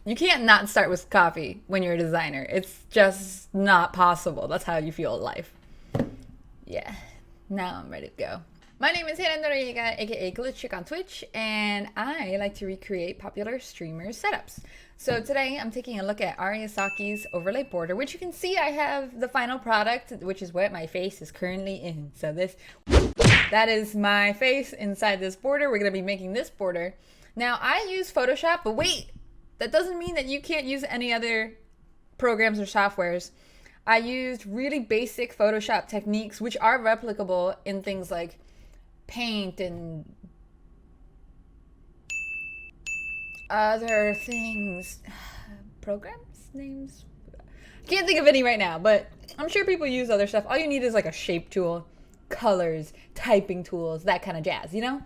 You can't not start with coffee when you're a designer. It's just not possible. That's how you feel in life. Yeah, now I'm ready to go. My name is AriaSaki, aka Glitch Chick on Twitch, and I like to recreate popular streamer setups. So today I'm taking a look at AriaSaki's overlay border, which you can see I have the final product, which is what my face is currently in. So that is my face inside this border. We're gonna be making this border. Now I use Photoshop, but wait, that doesn't mean that you can't use any other programs or softwares. I used really basic Photoshop techniques, which are replicable in things like Paint and other things. Programs? Names? Can't think of any right now, but I'm sure people use other stuff. All you need is like a shape tool, colors, typing tools, that kind of jazz, you know?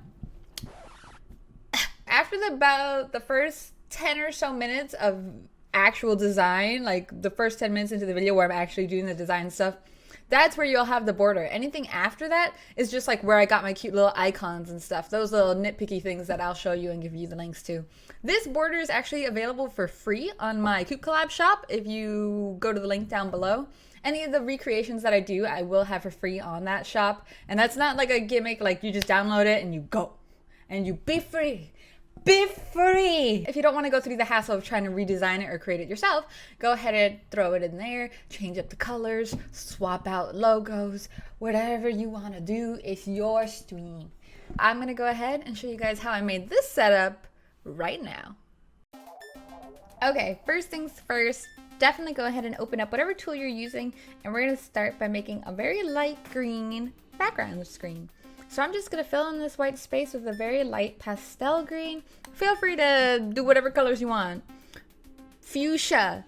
After about the first 10 or so minutes of actual design, like the first 10 minutes into the video where I'm actually doing the design stuff, that's where you'll have the border. Anything after that is just like where I got my cute little icons and stuff. Those little nitpicky things that I'll show you and give you the links to. This border is actually available for free on my Coop Collab shop if you go to the link down below. Any of the recreations that I do, I will have for free on that shop. And that's not like a gimmick, like you just download it and you go. And you be free. Be free! If you don't want to go through the hassle of trying to redesign it or create it yourself, go ahead and throw it in there, change up the colors, swap out logos, whatever you want to do, it's your stream. I'm going to go ahead and show you guys how I made this setup right now. Okay, first things first, definitely go ahead and open up whatever tool you're using, and we're going to start by making a very light green background screen. So I'm just going to fill in this white space with a very light pastel green. Feel free to do whatever colors you want. Fuchsia,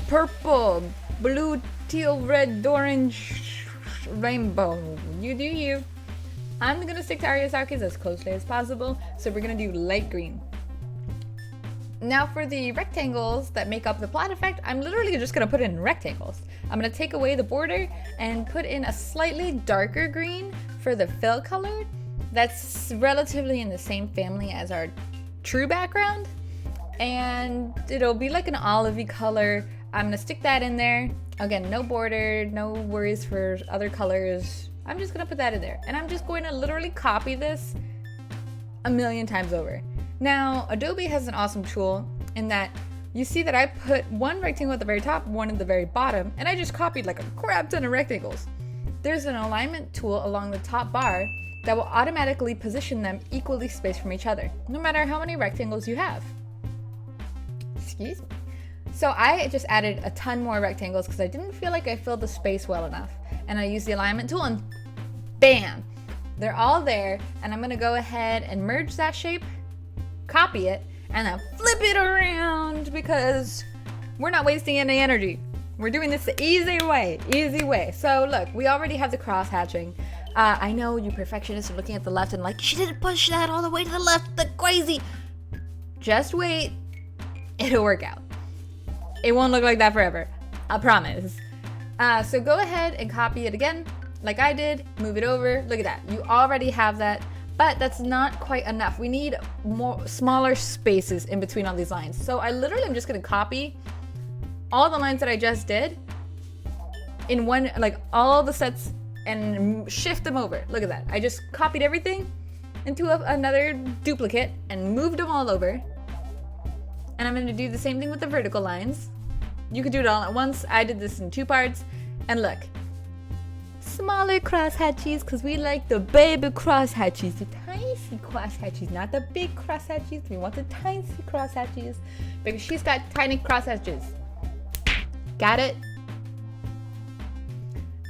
purple, blue, teal, red, orange, rainbow. You do you. I'm going to stick to AriaSaki's as closely as possible, so we're going to do light green. Now for the rectangles that make up the plot effect, I'm literally just going to put in rectangles. I'm going to take away the border and put in a slightly darker green for the fill color that's relatively in the same family as our true background, and it'll be like an olivey color. I'm gonna stick that in there. Again, no border, no worries for other colors. I'm just gonna put that in there, and I'm just going to literally copy this a million times over. Now, Adobe has an awesome tool in that you see that I put one rectangle at the very top, one at the very bottom, and I just copied like a crap ton of rectangles. There's an alignment tool along the top bar that will automatically position them equally spaced from each other, no matter how many rectangles you have. Excuse me. So I just added a ton more rectangles because I didn't feel like I filled the space well enough. And I used the alignment tool and bam, they're all there. And I'm gonna go ahead and merge that shape, copy it, and then flip it around because we're not wasting any energy. We're doing this the easy way. So look, we already have the cross hatching. I know you perfectionists are looking at the left and like, she didn't push that all the way to the left, that's crazy. Just wait, it'll work out. It won't look like that forever, I promise. So go ahead and copy it again, like I did, move it over, look at that. You already have that, but that's not quite enough. We need more smaller spaces in between all these lines. So I literally am just gonna copy all the lines that I just did in one, like all the sets, and shift them over. Look at that. I just copied everything into another duplicate and moved them all over. And I'm going to do the same thing with the vertical lines. You could do it all at once. I did this in 2 parts. And look, smaller crosshatches because we like the baby crosshatches, the tiny crosshatches, not the big crosshatches. We want the tiny crosshatches because she's got tiny crosshatches. Got it?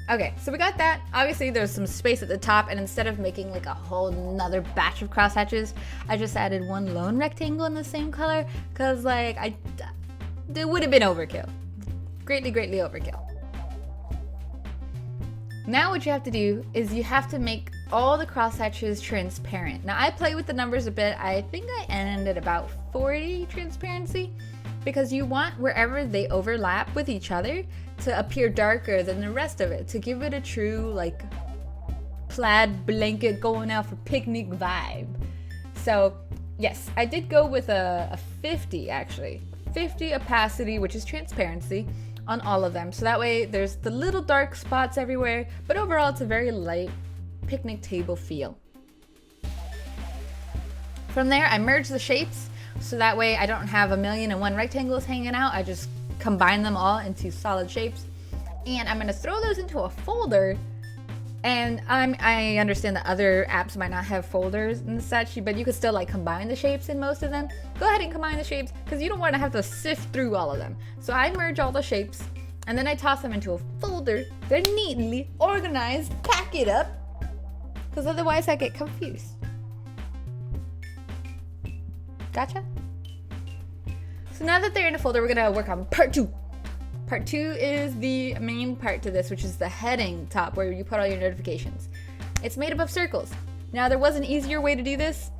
Okay, so we got that. Obviously there's some space at the top, and instead of making like a whole nother batch of crosshatches, I just added one lone rectangle in the same color because like it would have been overkill. Greatly overkill. Now what you have to do is you have to make all the crosshatches transparent. Now I play with the numbers a bit. I think I ended at about 40 transparency because you want wherever they overlap with each other to appear darker than the rest of it, to give it a true like plaid blanket going out for picnic vibe. So yes, I did go with a 50 actually 50 opacity, which is transparency, on all of them. So that way there's the little dark spots everywhere, but overall it's a very light picnic table feel. From there, I merge the shapes, so that way I don't have 1,000,001 rectangles hanging out. I just combine them all into solid shapes. And I'm gonna throw those into a folder. And I understand that other apps might not have folders and such, but you could still like combine the shapes in most of them. Go ahead and combine the shapes because you don't want to have to sift through all of them. So I merge all the shapes and then I toss them into a folder. They're neatly organized, pack it up, because otherwise I get confused. Gotcha? So now that they're in a folder, we're gonna work on part 2. Part 2 is the main part to this, which is the heading top where you put all your notifications. It's made up of circles. Now there was an easier way to do this.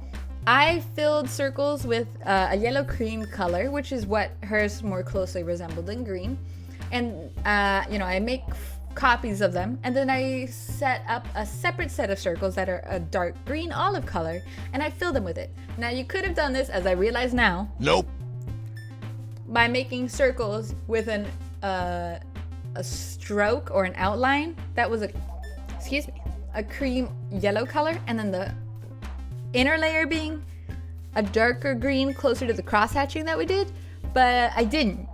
I filled circles with a yellow cream color, which is what hers more closely resembled than green. And I make copies of them, and then I set up a separate set of circles that are a dark green olive color, and I fill them with it. Now you could have done this, as I realize now. Nope. By making circles with a stroke or an outline that was a cream yellow color, and then the inner layer being a darker green closer to the cross hatching that we did, but I didn't.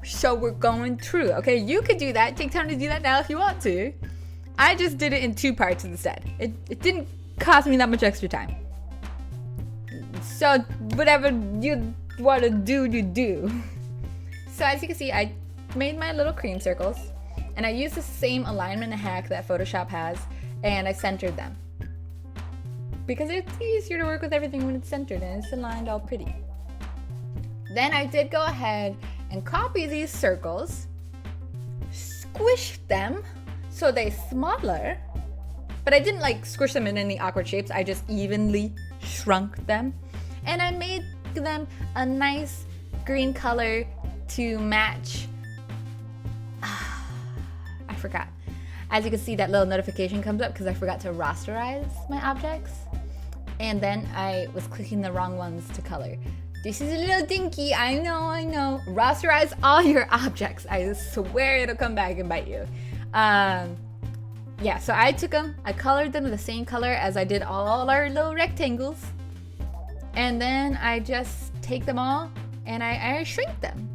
So we're going through. Okay, you could do that. Take time to do that now if you want to. I just did it in 2 parts instead. It didn't cost me that much extra time. So whatever you want to do, you do. So as you can see, I made my little cream circles, and I used the same alignment hack that Photoshop has, and I centered them because it's easier to work with everything when it's centered and it's aligned all pretty. Then I did go ahead and copy these circles, squish them so they're smaller, but I didn't like squish them in any awkward shapes. I just evenly shrunk them, and I made them a nice green color to match. I forgot. As you can see, that little notification comes up because I forgot to rasterize my objects, and then I was clicking the wrong ones to color. This is a little dinky, I know. Rasterize all your objects. I swear it'll come back and bite you. Yeah, so I took them, I colored them the same color as I did all our little rectangles. And then I just take them all and I shrink them.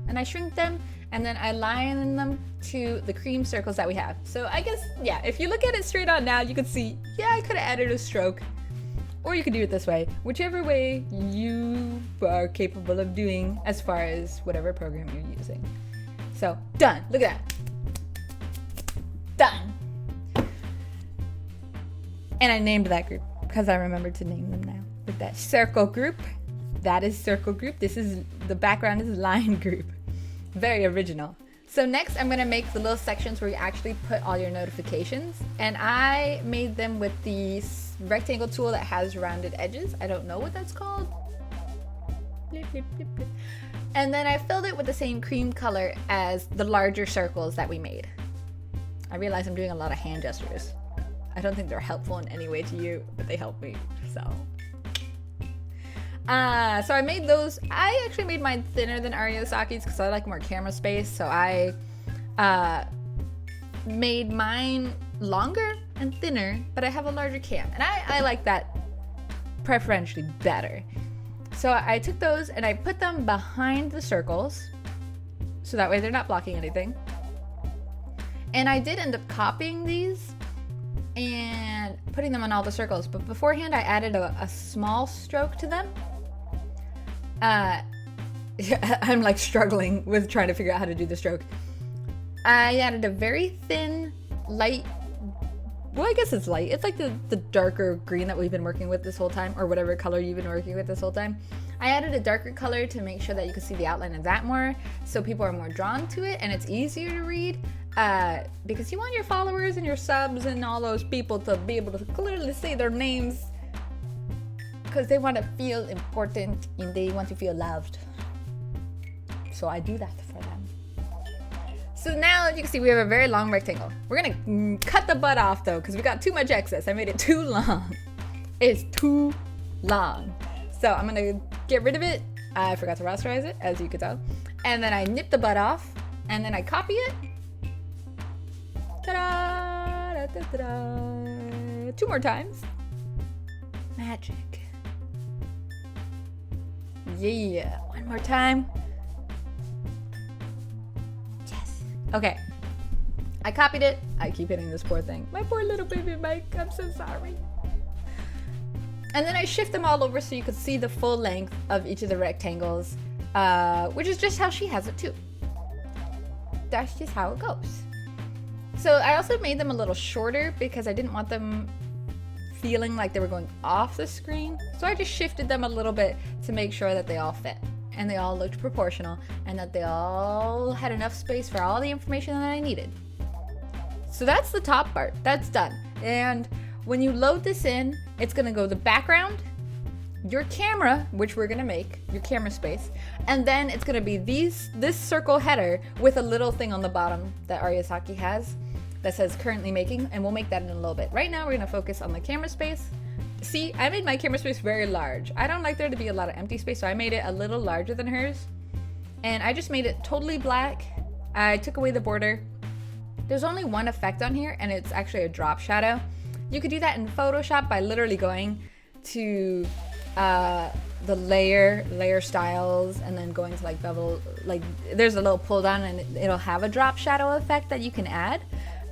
And then I line them to the cream circles that we have. So I guess, yeah, if you look at it straight on now, you can see, yeah, I could have added a stroke. Or you could do it this way, whichever way you are capable of doing as far as whatever program you're using. So, done. Look at that. Done. And I named that group because I remembered to name them now. With that circle group, that is circle group. This is, the background is line group. Very original. So next I'm gonna make the little sections where you actually put all your notifications. And I made them with the rectangle tool that has rounded edges. I don't know what that's called. Blip, blip, blip, blip. And then I filled it with the same cream color as the larger circles that we made. I realize I'm doing a lot of hand gestures. I don't think they're helpful in any way to you, but they help me, so. So I made those. I actually made mine thinner than AriaSaki's because I like more camera space. So I made mine longer and thinner, but I have a larger cam. And I like that preferentially better. So I took those and I put them behind the circles. So that way they're not blocking anything. And I did end up copying these and putting them on all the circles. But beforehand, I added a small stroke to them. I'm like struggling with trying to figure out how to do the stroke. I added a very thin, light, well, I guess it's light. It's like the darker green that we've been working with this whole time, or whatever color you've been working with this whole time. I added a darker color to make sure that you can see the outline of that more, so people are more drawn to it and it's easier to read, because you want your followers and your subs and all those people to be able to clearly see their names, because they want to feel important and they want to feel loved. So I do that for them. So now you can see we have a very long rectangle. We're gonna cut the butt off though, because we got too much excess. I made it too long. It's too long. So I'm gonna get rid of it. I forgot to rasterize it, as you could tell. And then I nip the butt off, and then I copy it. Ta-da! Da-da-da-da. 2 more times. Magic. Yeah, 1 more time. Yes. Okay. I copied it. I keep hitting this poor thing. My poor little baby mic. I'm so sorry. And then I shift them all over so you could see the full length of each of the rectangles, which is just how she has it too. That's just how it goes. So I also made them a little shorter because I didn't want them feeling like they were going off the screen. So I just shifted them a little bit to make sure that they all fit and they all looked proportional and that they all had enough space for all the information that I needed. So that's the top part. That's done. And when you load this in, it's gonna go the background, your camera, which we're gonna make, your camera space, and then it's gonna be this circle header with a little thing on the bottom that AriaSaki has that says currently making, and we'll make that in a little bit. Right now, we're gonna focus on the camera space. See, I made my camera space very large. I don't like there to be a lot of empty space, so I made it a little larger than hers. And I just made it totally black. I took away the border. There's only one effect on here, and it's actually a drop shadow. You could do that in Photoshop by literally going to the layer styles and then going to like bevel, like there's a little pull down and it'll have a drop shadow effect that you can add.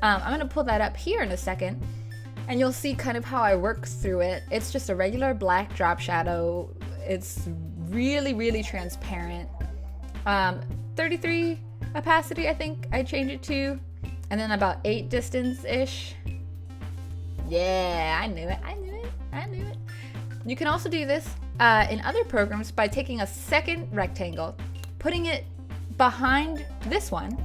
I'm gonna pull that up here in a second and you'll see kind of how I work through it. It's just a regular black drop shadow. It's really, really transparent. 33 opacity, I think I changed it to, and then about 8 distance-ish. Yeah, I knew it. You can also do this in other programs by taking a second rectangle, putting it behind this one,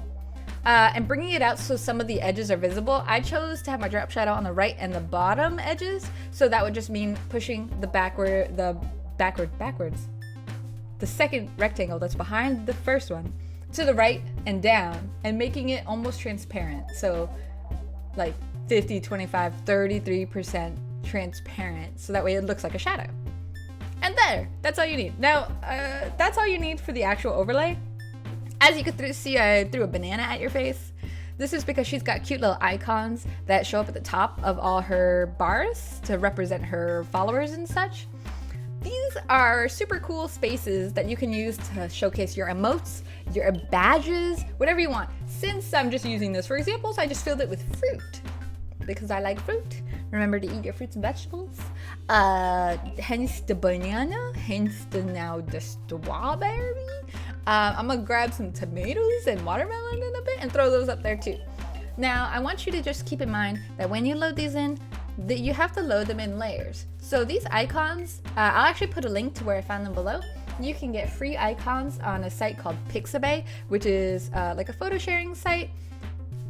and bringing it out so some of the edges are visible. I chose to have my drop shadow on the right and the bottom edges, so that would just mean pushing the second rectangle that's behind the first one to the right and down, and making it almost transparent. So like 50, 25, 33% transparent, so that way it looks like a shadow. And there, that's all you need. Now, that's all you need for the actual overlay. As you could see, I threw a banana at your face. This is because she's got cute little icons that show up at the top of all her bars to represent her followers and such. These are super cool spaces that you can use to showcase your emotes, your badges, whatever you want. Since I'm just using this for examples, I just filled it with fruit because I like fruit. Remember to eat your fruits and vegetables. Hence the banana, hence now the strawberry. I'm gonna grab some tomatoes and watermelon in a bit and throw those up there too. Now, I want you to just keep in mind that when you load these in, that you have to load them in layers. So these icons, I'll actually put a link to where I found them below. You can get free icons on a site called Pixabay, which is like a photo sharing site.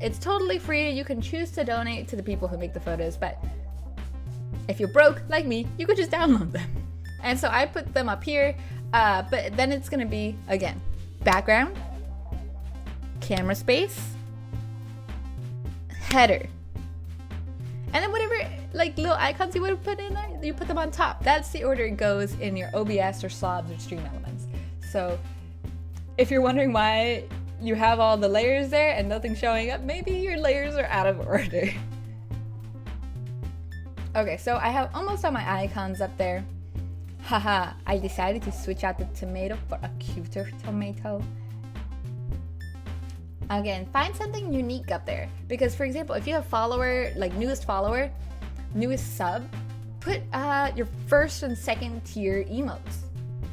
It's totally free. You can choose to donate to the people who make the photos, but if you're broke like me, you could just download them. And so I put them up here, but then it's gonna be, again, background, camera space, header, and then whatever like little icons you would have put in there, you put them on top. That's the order it goes in your OBS or slobs or stream elements. So if you're wondering why you have all the layers there and nothing showing up, maybe your layers are out of order. Okay, so I have almost all my icons up there. Haha, I decided to switch out the tomato for a cuter tomato. Again, find something unique up there. Because for example, if you have follower, like newest follower, newest sub, put your first and second tier emotes.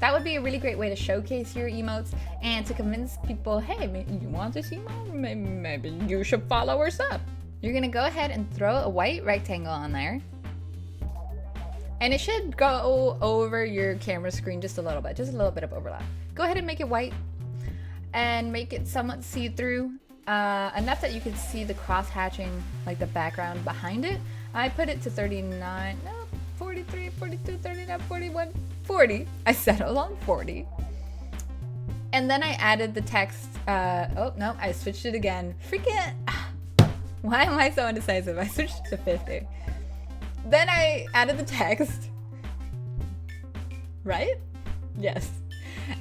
That would be a really great way to showcase your emotes and to convince people, hey, maybe you want this emote? Maybe you should follow our sub. You're gonna go ahead and throw a white rectangle on there. And it should go over your camera screen just a little bit of overlap. Go ahead and make it white and make it somewhat see-through, enough that you can see the cross-hatching, like the background behind it. I put it to 39, no, 43, 42, 39, 41, 40. I settled on 40. And then I added the text, oh no, I switched it again. Freaking, why am I so indecisive? I switched to 50. Then I added the text, right? Yes.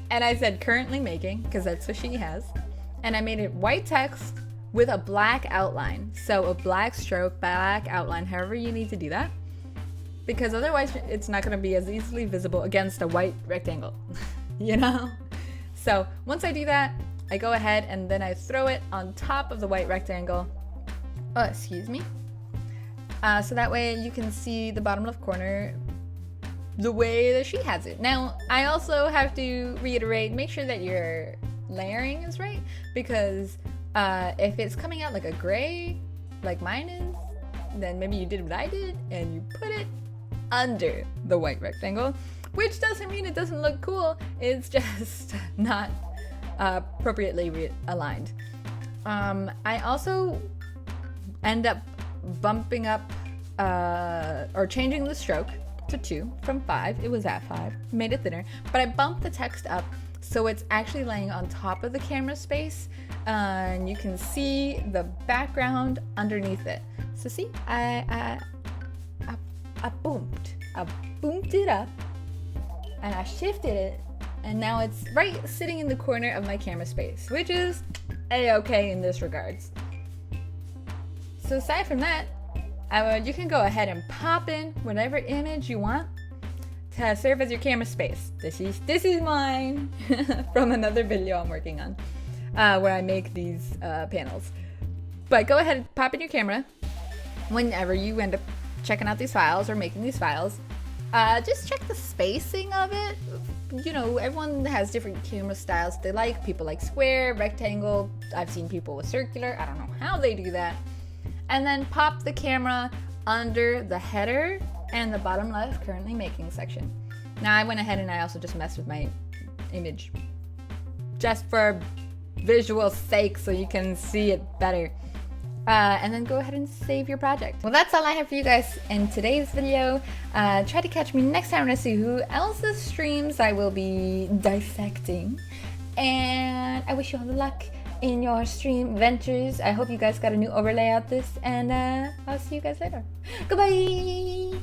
And I said currently making, because that's what she has. And I made it white text with a black outline. So a black stroke, black outline, however you need to do that. Because otherwise it's not gonna be as easily visible against a white rectangle, you know? So once I do that, I go ahead and then I throw it on top of the white rectangle. Oh, excuse me. So that way you can see the bottom left corner the way that she has it. Now, I also have to reiterate, make sure that your layering is right, because if it's coming out like a gray, like mine is, then maybe you did what I did and you put it under the white rectangle, which doesn't mean it doesn't look cool, it's just not appropriately aligned. I also end up bumping up or changing the stroke to 2 from 5. It was at 5, made it thinner, but I bumped the text up so it's actually laying on top of the camera space, and you can see the background underneath it. So see, I boomed it up and I shifted it, and now it's right sitting in the corner of my camera space, which is a-okay in this regards. So aside from that, you can go ahead and pop in whatever image you want to serve as your camera space. This is mine from another video I'm working on, where I make these panels. But go ahead and pop in your camera whenever you end up checking out these files or making these files. Just check the spacing of it. You know, everyone has different camera styles they like. People like square, rectangle. I've seen people with circular. I don't know how they do that. And then pop the camera under the header and the bottom left currently making section. Now I went ahead and I also just messed with my image just for visual sake so you can see it better. And then go ahead and save your project. Well, that's all I have for you guys in today's video. Try to catch me next time to see who else's streams I will be dissecting. And I wish you all the luck in your stream ventures. I hope you guys got a new overlay out this, and I'll see you guys later. Goodbye!